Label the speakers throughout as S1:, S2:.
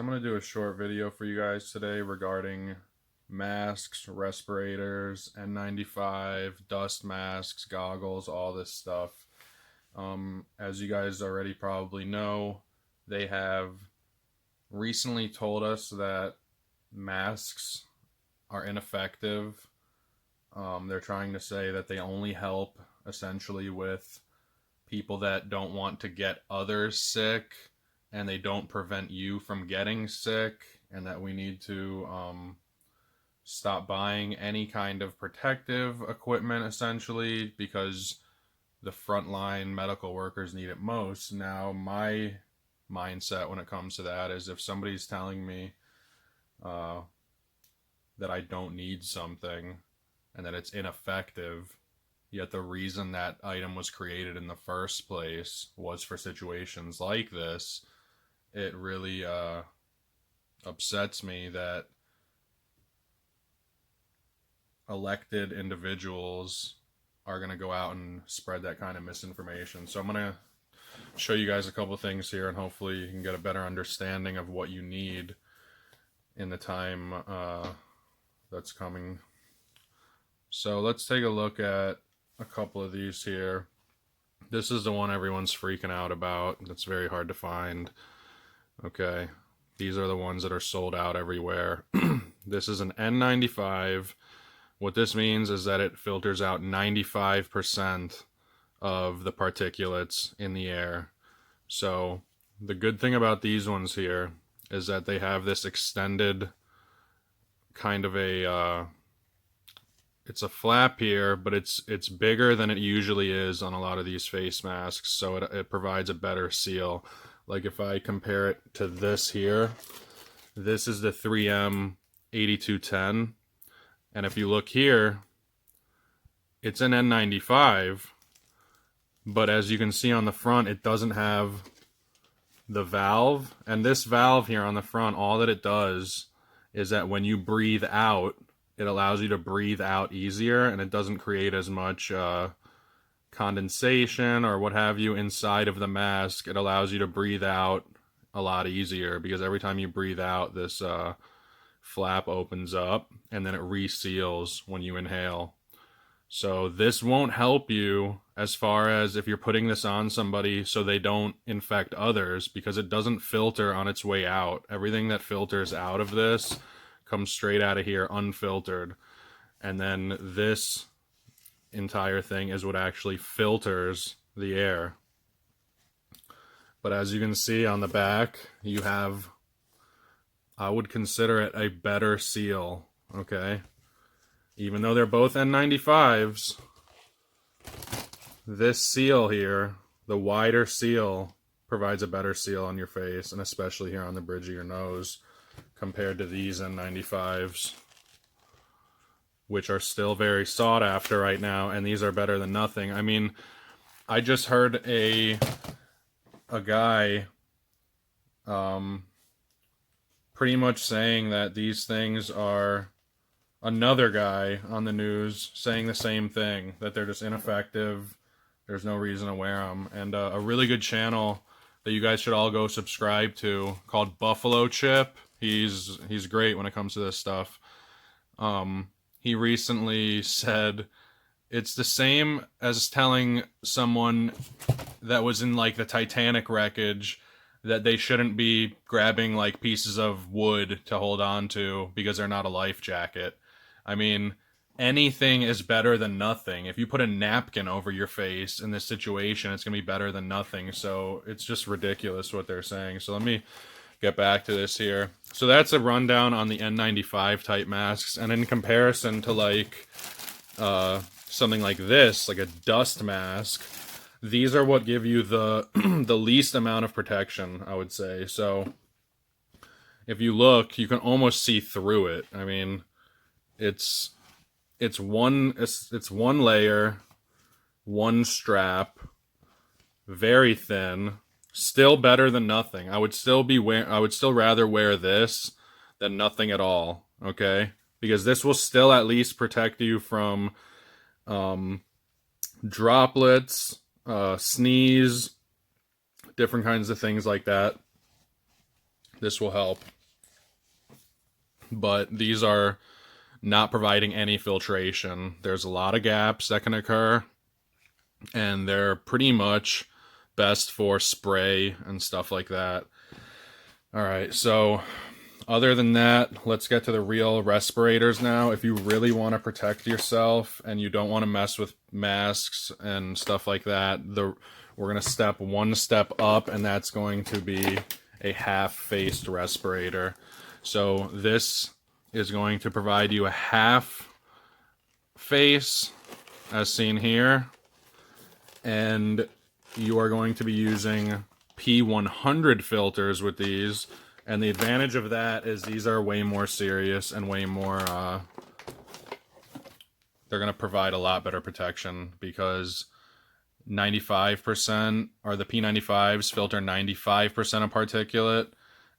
S1: I'm going to do a short video for you guys today regarding masks, respirators, N95, dust masks, goggles, all this stuff. As you guys already probably know, they have recently told us that masks are ineffective. They're trying to say that they only help essentially with people that don't want to get others sick and they don't prevent you from getting sick, and that we need to stop buying any kind of protective equipment essentially because the frontline medical workers need it most. Now, my mindset when it comes to that is if somebody's telling me uh, that I don't need something and that it's ineffective, yet the reason that item was created in the first place was for situations like this, it really upsets me that elected individuals are going to go out and spread that kind of misinformation. So I'm going to show you guys a couple things here, and hopefully you can get a better understanding of what you need in the time that's coming. So let's take a look at a couple of these here. This is the one everyone's freaking out about. That's very hard to find. Okay, these are the ones that are sold out everywhere. This is an N95. What this means is that it filters out 95% of the particulates in the air. So the good thing about these ones here is that they have this extended kind of a it's a flap here, but it's bigger than it usually is on a lot of these face masks, so it provides a better seal. Like if I compare it to this here, this is the 3M 8210, and if you look here, it's an N95, but as you can see on the front, it doesn't have the valve, and this valve here on the front, all that it does is that when you breathe out, it allows you to breathe out easier, and it doesn't create as much condensation or what have you inside of the mask. It allows you to breathe out a lot easier because every time you breathe out, this flap opens up and then it reseals when you inhale. So this won't help you as far as if you're putting this on somebody so they don't infect others, because it doesn't filter on its way out. Everything that filters out of this comes straight out of here unfiltered, and then this entire thing is what actually filters the air. But as you can see on the back, you have, I would consider it a better seal, okay? Even though they're both N95s, this seal here, the wider seal, provides a better seal on your face, and especially here on the bridge of your nose, compared to these N95s, which are still very sought after right now, and these are better than nothing. I mean, I just heard a guy pretty much saying that these things are, another guy on the news saying the same thing, that they're just ineffective, there's no reason to wear them. And a really good channel that you guys should all go subscribe to called Buffalo Chip. He's great when it comes to this stuff. He recently said it's the same as telling someone that was in like the Titanic wreckage that they shouldn't be grabbing like pieces of wood to hold on to because they're not a life jacket. I mean, anything is better than nothing. If you put a napkin over your face in this situation, it's going to be better than nothing. So it's just ridiculous what they're saying. So let me get back to this here. So that's a rundown on the N95 type masks. And in comparison to like something like this, like a dust mask, these are what give you the the least amount of protection, I would say. So if you look, you can almost see through it. I mean, it's one layer, one strap, very thin, still better than nothing. I would still rather wear this than nothing at all, okay? Because this will still at least protect you from droplets, sneeze, different kinds of things like that. This will help. But these are not providing any filtration. There's a lot of gaps that can occur, and they're pretty much best for spray and stuff like that. All right, so other than that, let's get to the real respirators now. If you really want to protect yourself and you don't want to mess with masks and stuff like that, we're going to step one step up, and that's going to be a half-faced respirator. So this is going to provide you a half face, as seen here, and you are going to be using P100 filters with these. And the advantage of that is these are way more serious and way more, they're going to provide a lot better protection, because 95% or the P95s filter 95% of particulate,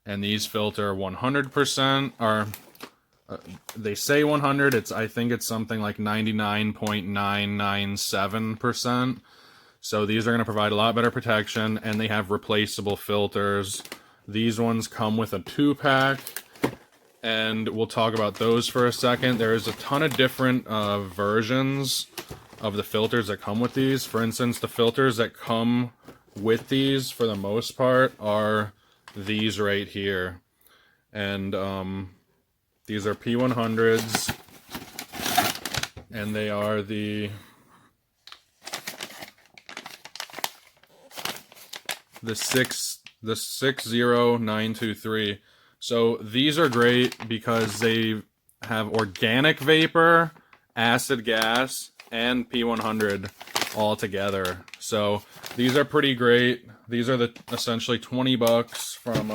S1: and these filter 100%, or they say 100, I think it's something like 99.997%. So these are going to provide a lot better protection, and they have replaceable filters. These ones come with a 2-pack, and we'll talk about those for a second. There's a ton of different versions of the filters that come with these. For instance, the filters that come with these, for the most part, are these right here. And these are P100s, and they are the 60923. So these are great because they have organic vapor, acid gas, and P100 all together. So these are pretty great. These are essentially $20 from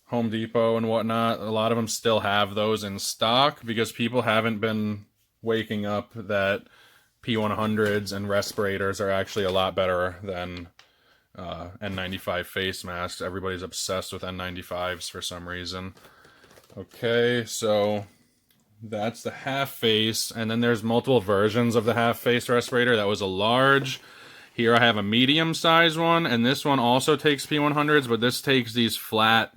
S1: Home Depot and whatnot. A lot of them still have those in stock because people haven't been waking up that P100s and respirators are actually a lot better than N95 face masks. Everybody's obsessed with N95s for some reason. Okay, so that's the half face, and then there's multiple versions of the half face respirator. That was a large. Here I have a medium size one, and this one also takes P100s, but this takes these flat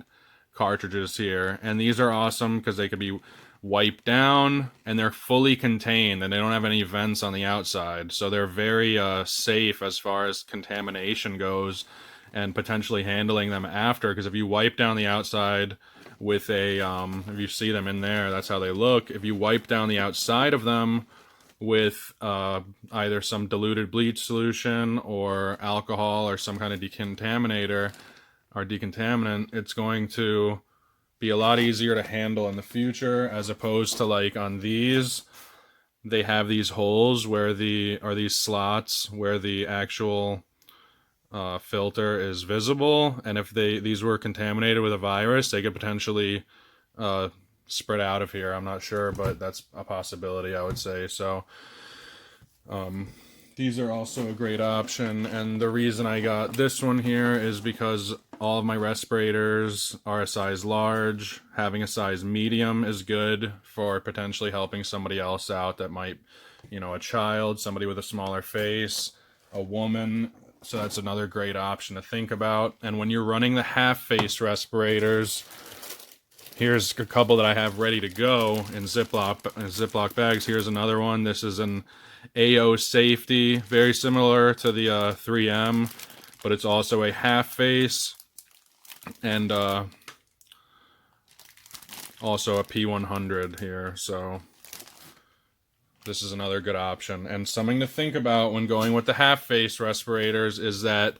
S1: cartridges here, and these are awesome because they could be wiped down, and they're fully contained, and they don't have any vents on the outside, so they're very safe as far as contamination goes, and potentially handling them after, because if you wipe down the outside with a, if you see them in there, that's how they look. If you wipe down the outside of them with either some diluted bleach solution or alcohol or some kind of decontaminator or decontaminant, it's going to be a lot easier to handle in the future, as opposed to like on these, they have these holes where these slots where the actual filter is visible, and if these were contaminated with a virus, they could potentially spread out of here. I'm not sure, but that's a possibility, I would say. So these are also a great option, and the reason I got this one here is because all of my respirators are a size large. Having a size medium is good for potentially helping somebody else out that might, a child, somebody with a smaller face, a woman. So that's another great option to think about. And when you're running the half-face respirators, here's a couple that I have ready to go in Ziploc bags. Here's another one. This is an AO Safety, very similar to the 3M, but it's also a half-face, and also a P100 here. So this is another good option. And something to think about when going with the half-face respirators is that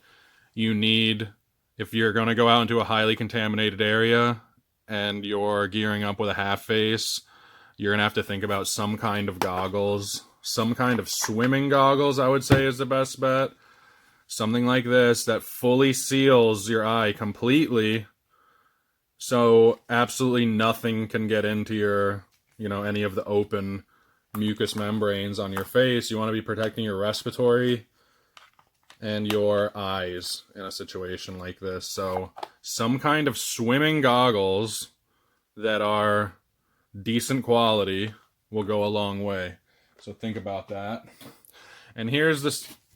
S1: you need, if you're going to go out into a highly contaminated area and you're gearing up with a half-face, you're going to have to think about some kind of goggles. Some kind of swimming goggles, I would say, is the best bet. Something like this that fully seals your eye completely, so absolutely nothing can get into your, any of the open mucous membranes on your face. You want to be protecting your respiratory and your eyes in a situation like this. So some kind of swimming goggles that are decent quality will go a long way. So think about that. And here's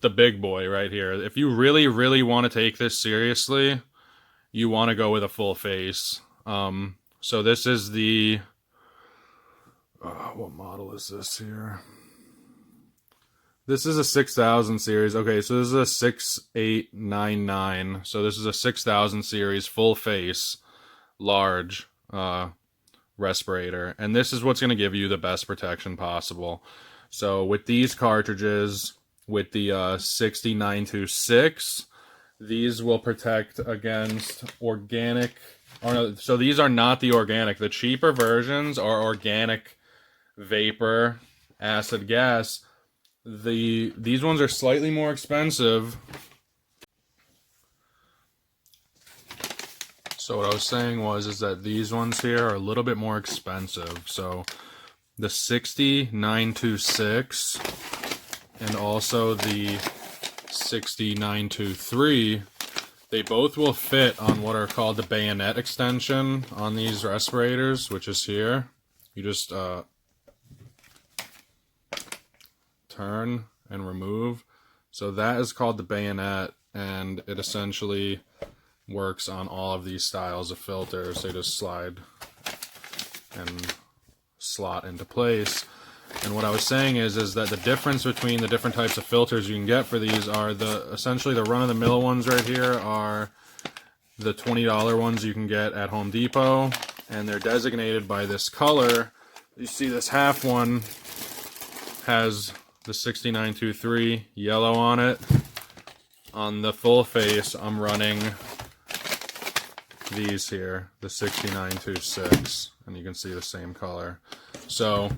S1: the big boy right here. If you really, really want to take this seriously, you want to go with a full face. So this is the what model is this here? This is a 6000 series. Okay, so this is a 6899. So this is a 6000 series full face, large respirator. And this is what's going to give you the best protection possible. So with these cartridges, with the 60926, these will protect against organic. Or no, so these are not the organic. The cheaper versions are organic vapor, acid gas. These ones are slightly more expensive. So what I was saying is that these ones here are a little bit more expensive. So the 60926 and also the 60923, they both will fit on what are called the bayonet extension on these respirators, which is here. You just turn and remove. So that is called the bayonet, and it essentially works on all of these styles of filters. They just slide and slot into place. And what I was saying is that the difference between the different types of filters you can get for these are essentially the run-of-the-mill ones right here are the $20 ones you can get at Home Depot, and they're designated by this color. You see this half one has the 6923 yellow on it. On the full face, I'm running these here, the 6926, and you can see the same color. So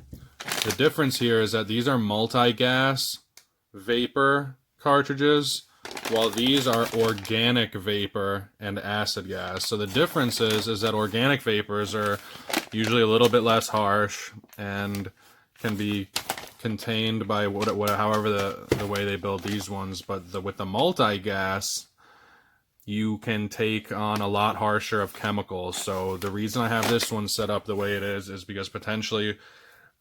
S1: the difference here is that these are multi-gas vapor cartridges, while these are organic vapor and acid gas. So the difference is that organic vapors are usually a little bit less harsh and can be contained by however the way they build these ones. But with the multi-gas, you can take on a lot harsher of chemicals. So the reason I have this one set up the way it is because potentially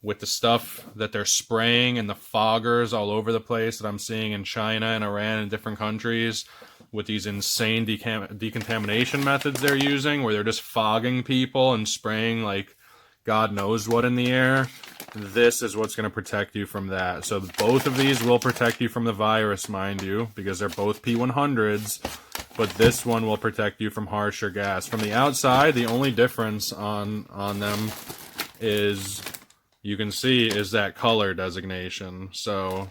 S1: with the stuff that they're spraying and the foggers all over the place that I'm seeing in China and Iran and different countries, with these insane decontamination methods they're using, where they're just fogging people and spraying like God knows what in the air, this is what's going to protect you from that. So both of these will protect you from the virus, mind you, because they're both P100s, but this one will protect you from harsher gas. From the outside, the only difference on them is, you can see, is that color designation. So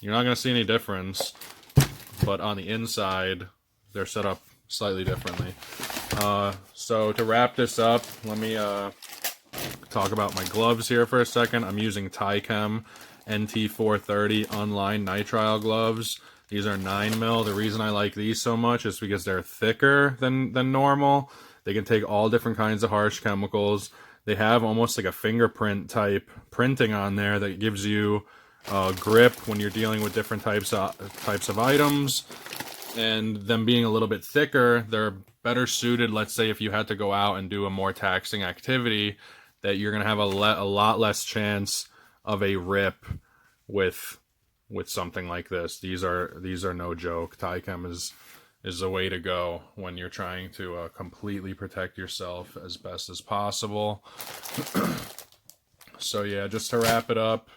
S1: you're not going to see any difference, but on the inside, they're set up slightly differently. So to wrap this up, let me talk about my gloves here for a second. I'm using Tychem NT430 Unlined nitrile gloves. These are 9mm. The reason I like these so much is because they're thicker than normal. They can take all different kinds of harsh chemicals. They have almost like a fingerprint type printing on there that gives you grip when you're dealing with different types of items. And them being a little bit thicker, they're better suited, let's say, if you had to go out and do a more taxing activity, that you're going to have a lot less chance of a rip with something like this. These are no joke. Tychem is the way to go when you're trying to completely protect yourself as best as possible. So yeah, just to wrap it up,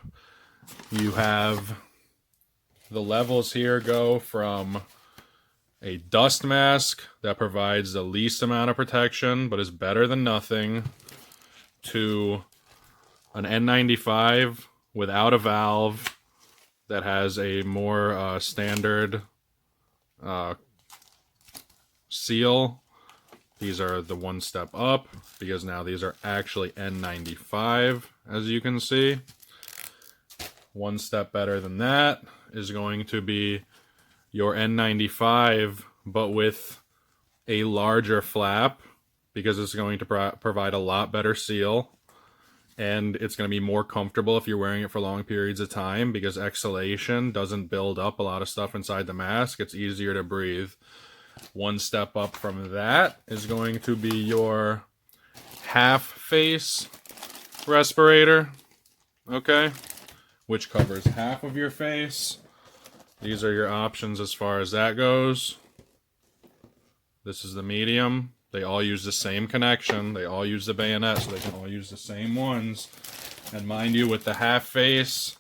S1: you have the levels here go from a dust mask that provides the least amount of protection but is better than nothing, to an N95 without a valve that has a more standard seal. These are the one step up because now these are actually N95, as you can see. One step better than that is going to be your N95, but with a larger flap, because it's going to provide a lot better seal, and it's going to be more comfortable if you're wearing it for long periods of time, because exhalation doesn't build up a lot of stuff inside the mask. It's easier to breathe. One step up from that is going to be your half face respirator, okay, which covers half of your face. These are your options as far as that goes. This is the medium. They all use the same connection. They all use the bayonet, so they can all use the same ones. And mind you, with the half face,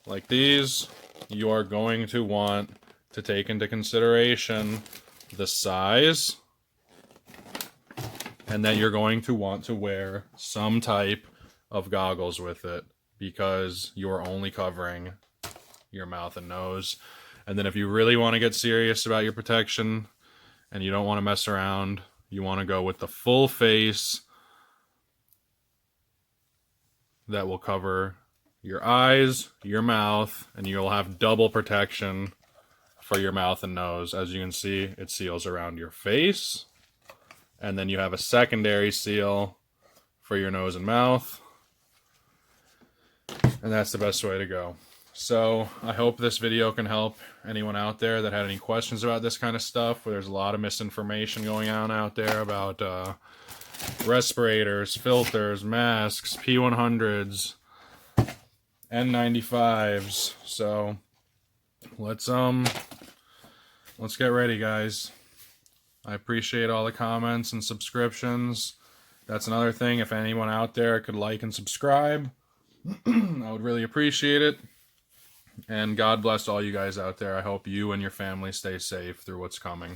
S1: like these, you are going to want to take into consideration the size, and then you're going to want to wear some type of goggles with it, because you're only covering your mouth and nose. And then if you really want to get serious about your protection and you don't want to mess around, you want to go with the full face that will cover your eyes, your mouth, and you'll have double protection for your mouth and nose. As you can see, it seals around your face, and then you have a secondary seal for your nose and mouth, and that's the best way to go. So I hope this video can help anyone out there that had any questions about this kind of stuff, where there's a lot of misinformation going on out there about respirators, filters, masks, P100s, N95s. So let's get ready, guys. I appreciate all the comments and subscriptions. That's another thing. If anyone out there could like and subscribe, I would really appreciate it. And God bless all you guys out there. I hope you and your family stay safe through what's coming.